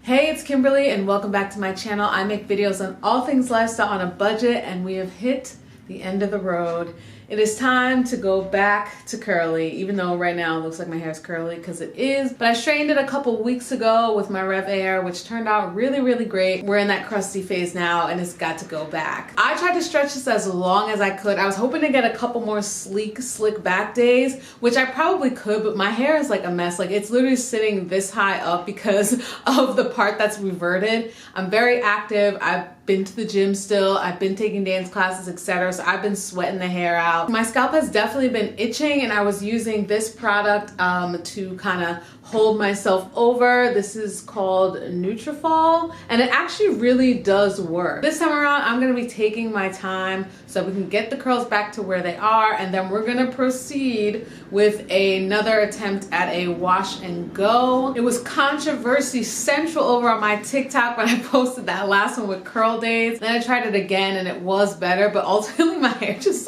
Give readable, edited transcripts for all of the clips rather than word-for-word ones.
Hey, it's Kimberlee and welcome back to my channel. I make videos on all things lifestyle on a budget, and we have hit the end of the road. It is time to go back to curly, even though right now it looks like my hair is curly because it is. But I straightened it a couple weeks ago with my Rev Air, which turned out really, really great. We're in that crusty phase now and it's got to go back. I tried to stretch this as long as I could. I was hoping to get a couple more sleek, slick back days, which I probably could, but my hair is like a mess. Like it's literally sitting this high up because of the part that's reverted. I'm very active. I've been to the gym still. I've been taking dance classes, etc. So I've been sweating the hair out. My scalp has definitely been itching, and I was using this product to kind of hold myself over. This is called Nutrafol, and it actually really does work. This time around, I'm gonna be taking my time so we can get the curls back to where they are, and then we're gonna proceed with another attempt at a wash and go. It was controversy central over on my TikTok when I posted that last one with curl days. Then I tried it again and it was better, but ultimately my hair just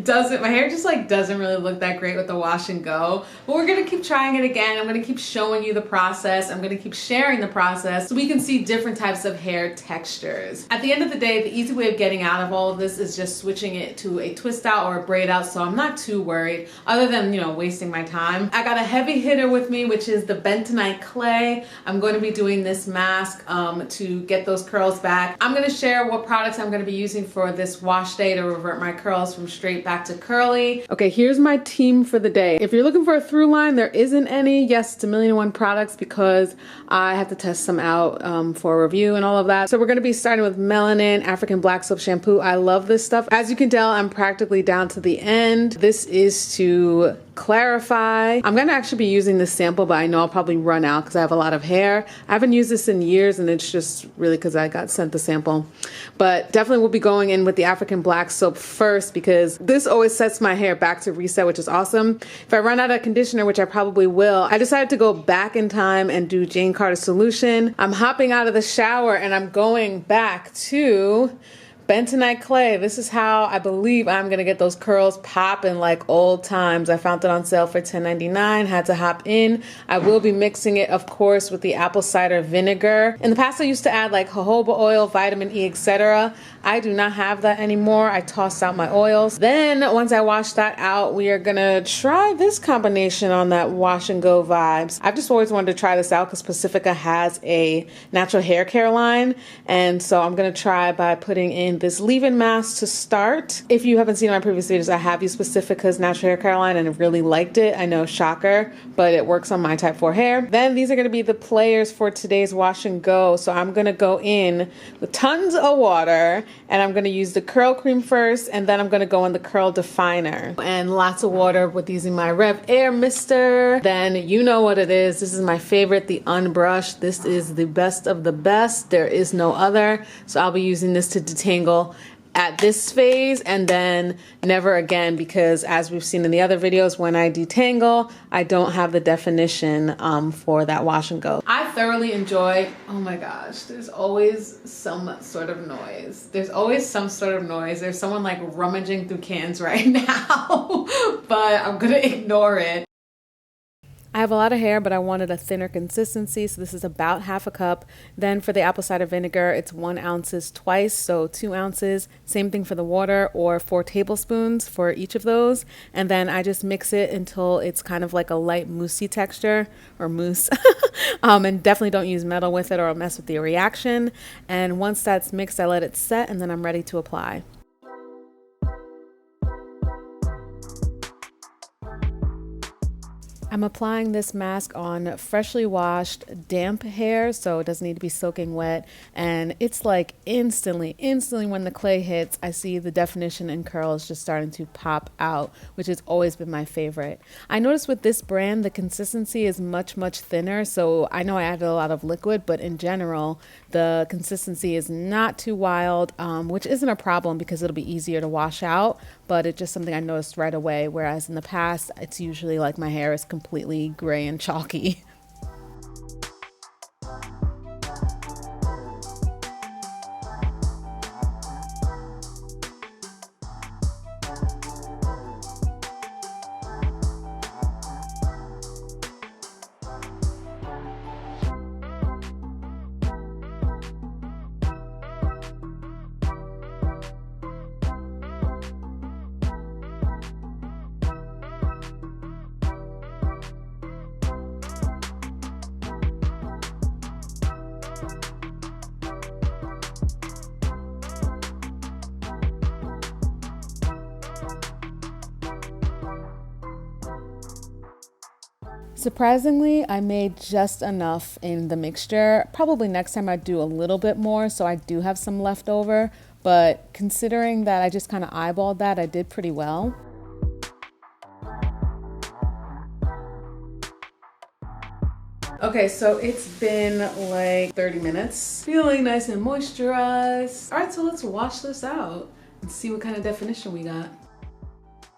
doesn't really look that great with the wash and go. But we're gonna keep trying it again. I'm gonna keep showing you the process. I'm gonna keep sharing the process so we can see different types of hair textures. At the end of the day, the easy way of getting out of all of this is just switching it to a twist out or a braid out, so I'm not too worried other than, you know, wasting my time. I got a heavy hitter with me, which is the Bentonite Clay. I'm going to be doing this mask to get those curls back. I'm gonna share what products I'm gonna be using for this wash day to revert my curls from straight back to curly. Okay, here's my team for the day. If you're looking for a through line, there isn't any. Yes, it's 1,000,001 products because I have to test some out for a review and all of that. So we're gonna be starting with Melanin African Black Soap Shampoo. I love this stuff. As you can tell, I'm practically down to the end. This is to clarify. I'm gonna actually be using this sample, but I know I'll probably run out because I have a lot of hair. I haven't used this in years, and it's just really because I got sent the sample. But definitely we'll be going in with the African Black Soap first because this always sets my hair back to reset, which is awesome. If I run out of conditioner, which I probably will, I decided to go back in time and do Jane Carter Solution. I'm hopping out of the shower and I'm going back to Bentonite Clay. This is how I believe I'm gonna get those curls popping like old times. I found it on sale for $10.99, had to hop in. I will be mixing it, of course, with the apple cider vinegar. In the past, I used to add like jojoba oil, vitamin E, etc. I do not have that anymore. I tossed out my oils. Then once I wash that out, we are gonna try this combination on that wash and go vibes. I've just always wanted to try this out because Pacifica has a natural hair care line. And so I'm gonna try by putting in this leave-in mask to start. If you haven't seen my previous videos, I have used Pacifica's natural hair care line and I really liked it. I know, shocker, but it works on my type 4 hair. Then these are gonna be the players for today's wash and go. So I'm gonna go in with tons of water and I'm gonna use the curl cream first, and then I'm gonna go in the curl definer. And lots of water with using my Rev Air Mister. Then you know what it is. This is my favorite, the unbrushed. This is the best of the best. There is no other. So I'll be using this to detangle at this phase and then never again, because as we've seen in the other videos, when I detangle, I don't have the definition for that wash and go. I thoroughly enjoy, oh my gosh, there's always some sort of noise. There's always some sort of noise. There's someone like rummaging through cans right now, but I'm gonna ignore it. I have a lot of hair, but I wanted a thinner consistency, so this is about half a cup. Then for the apple cider vinegar, it's 1 ounces twice, so 2 ounces. Same thing for the water, or 4 tablespoons for each of those. And then I just mix it until it's kind of like a light moussey texture, or mousse. And definitely don't use metal with it or it'll mess with the reaction. And once that's mixed, I let it set, and then I'm ready to apply. I'm applying this mask on freshly washed, damp hair, so it doesn't need to be soaking wet. And it's like instantly when the clay hits, I see the definition and curls just starting to pop out, which has always been my favorite. I noticed with this brand, the consistency is much thinner. So I know I added a lot of liquid, but in general, the consistency is not too wild, which isn't a problem because it'll be easier to wash out, but it's just something I noticed right away. Whereas in the past, it's usually like my hair is completely gray and chalky. Surprisingly, I made just enough in the mixture. Probably next time I'd do a little bit more, so I do have some left over. But considering that I just kind of eyeballed that, I did pretty well. Okay, so it's been like 30 minutes. Feeling nice and moisturized. All right, so let's wash this out and see what kind of definition we got.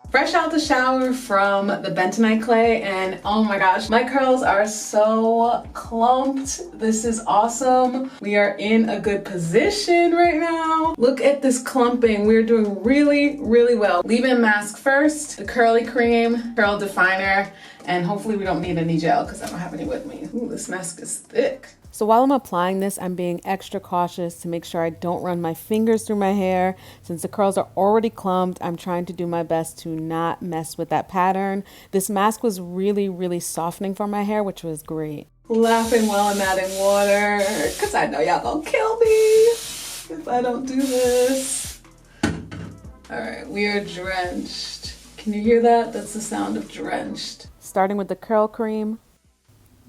Fresh out the shower from the Bentonite Clay, and oh my gosh, my curls are so clumped. This is awesome. We are in a good position right now. Look at this clumping. We're doing really, really well. Leave-in mask first, the curly cream, curl definer, and hopefully we don't need any gel because I don't have any with me. Ooh, this mask is thick. So while I'm applying this, I'm being extra cautious to make sure I don't run my fingers through my hair. Since the curls are already clumped, I'm trying to do my best to not mess with that pattern. This mask was really, really softening for my hair, which was great. Laughing while I'm adding water, because I know y'all gonna kill me if I don't do this. All right, we are drenched. Can you hear that? That's the sound of drenched. Starting with the curl cream.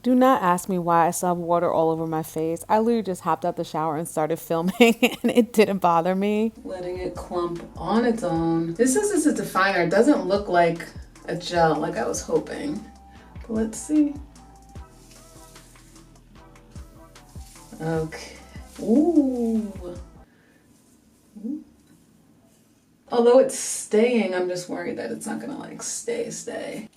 Do not ask me why I still have water all over my face. I literally just hopped out the shower and started filming and it didn't bother me. Letting it clump on its own. This is just a definer. It doesn't look like a gel like I was hoping. But let's see. Okay. Ooh. Although it's staying, I'm just worried that it's not gonna like stay.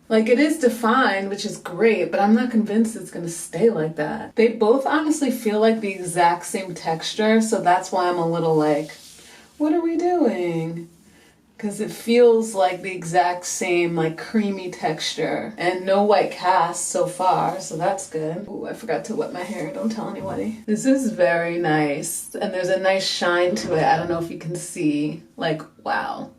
Like, it is defined, which is great, but I'm not convinced it's gonna stay like that. They both honestly feel like the exact same texture, so that's why I'm a little like, what are we doing? Because it feels like the exact same like creamy texture and no white cast so far, so that's good. Ooh, I forgot to wet my hair, don't tell anybody. This is very nice, and there's a nice shine to it. I don't know if you can see, like, wow.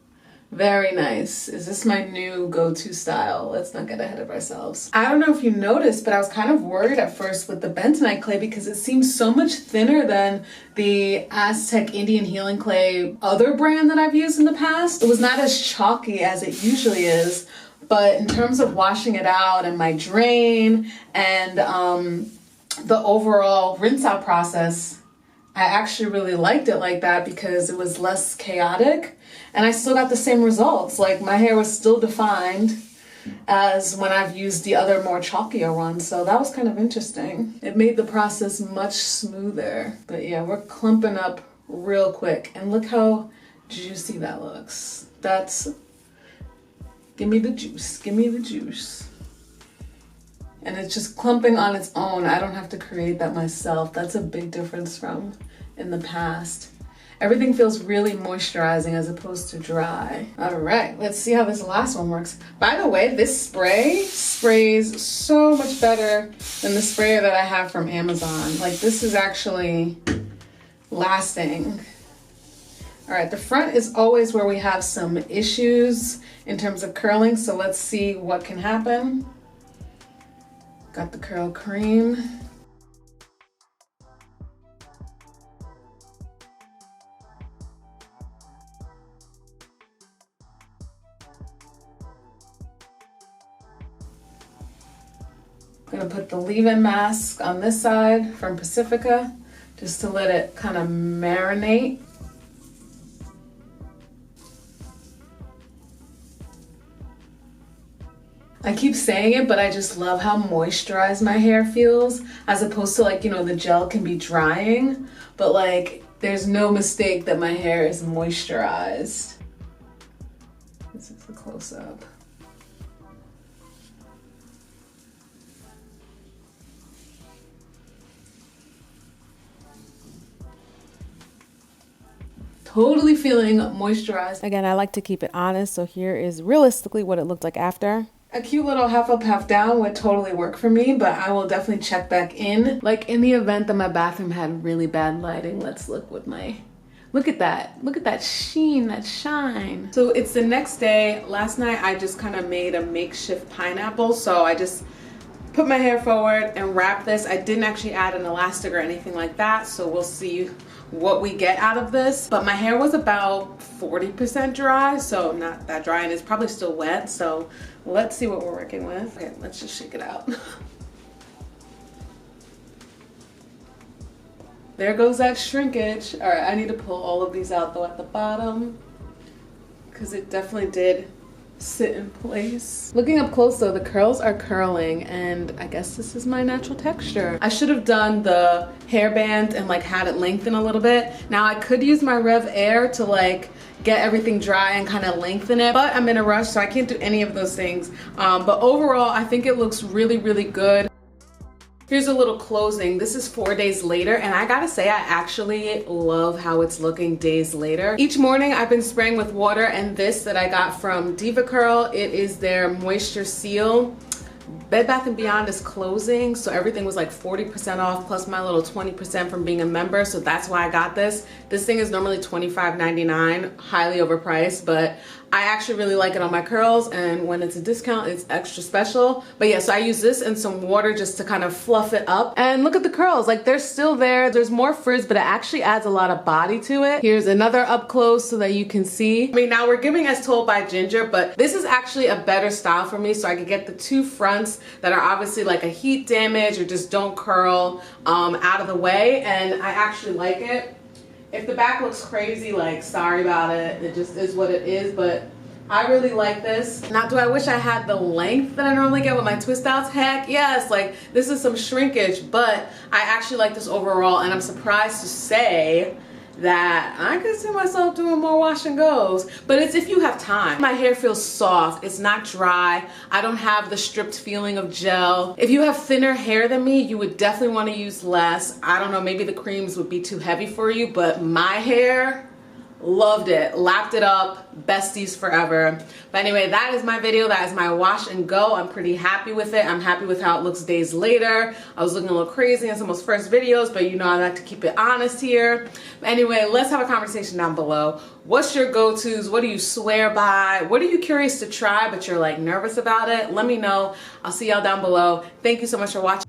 Very nice. Is this my new go-to style? Let's not get ahead of ourselves. I don't know if you noticed, but I was kind of worried at first with the Bentonite Clay because it seems so much thinner than the Aztec Indian Healing Clay other brand that I've used in the past. It was not as chalky as it usually is, but in terms of washing it out and my drain and the overall rinse out process, I actually really liked it like that because it was less chaotic and I still got the same results. Like, my hair was still defined as when I've used the other more chalkier ones. So that was kind of interesting. It made the process much smoother. But yeah, we're clumping up real quick. And look how juicy that looks. That's, give me the juice, give me the juice. And it's just clumping on its own. I don't have to create that myself. That's a big difference from in the past. Everything feels really moisturizing as opposed to dry. All right, let's see how this last one works. By the way, this spray sprays so much better than the sprayer that I have from Amazon. Like, this is actually lasting. All right, the front is always where we have some issues in terms of curling, so let's see what can happen. Got the curl cream. I'm gonna put the leave-in mask on this side from Pacifica just to let it kind of marinate. I keep saying it, but I just love how moisturized my hair feels as opposed to, like, you know, the gel can be drying, but like there's no mistake that my hair is moisturized. This is a close-up. Totally feeling moisturized. Again, I like to keep it honest, so here is realistically what it looked like after. A cute little half up, half down would totally work for me, but I will definitely check back in. Like, in the event that my bathroom had really bad lighting, let's look with my Look at that. Look at that sheen, that shine. So it's the next day. Last night I just kind of made a makeshift pineapple. So I just put my hair forward and wrap this. I didn't actually add an elastic or anything like that. So we'll see what we get out of this. But my hair was about 40% dry. So not that dry, and it's probably still wet. So let's see what we're working with. Okay, let's just shake it out. There goes that shrinkage. All right, I need to pull all of these out though at the bottom because it definitely did sit in place. Looking up close though, the curls are curling, and I guess this is my natural texture. I should have done the hairband and like had it lengthen a little bit. Now I could use my Rev Air to like get everything dry and kind of lengthen it, but I'm in a rush so I can't do any of those things. But overall, I think it looks really, really good. Here's a little closing. This is 4 days later, and I gotta say I actually love how it's looking days later. Each morning I've been spraying with water, and this that I got from Diva Curl, it is their Moisture Seal. Bed Bath & Beyond is closing, so everything was like 40% off plus my little 20% from being a member, so that's why I got this. This thing is normally $25.99, highly overpriced, but I actually really like it on my curls, and when it's a discount, it's extra special. But yeah, so I use this and some water just to kind of fluff it up. And look at the curls, like they're still there. There's more frizz, but it actually adds a lot of body to it. Here's another up close so that you can see. I mean, now we're giving as told by Ginger, but this is actually a better style for me, so I could get the two fronts that are obviously like a heat damage or just don't curl out of the way, and I actually like it. If the back looks crazy, like, sorry about it. It just is what it is, but I really like this. Now, do I wish I had the length that I normally get with my twist outs? Heck yes, like this is some shrinkage, but I actually like this overall, and I'm surprised to say that I could see myself doing more wash and goes, but it's if you have time. My hair feels soft, it's not dry, I don't have the stripped feeling of gel. If you have thinner hair than me, you would definitely want to use less. I don't know, maybe the creams would be too heavy for you, but my hair, loved it, lapped it up, besties forever. But anyway, that is my video. That is my wash and go. I'm pretty happy with it. I'm happy with how it looks days later. I was looking a little crazy in some of those first videos, but you know I like to keep it honest here. But anyway, let's have a conversation down below. What's your go-tos? What do you swear by? What are you curious to try but you're like nervous about it? Let me know. I'll see y'all down below. Thank you so much for watching.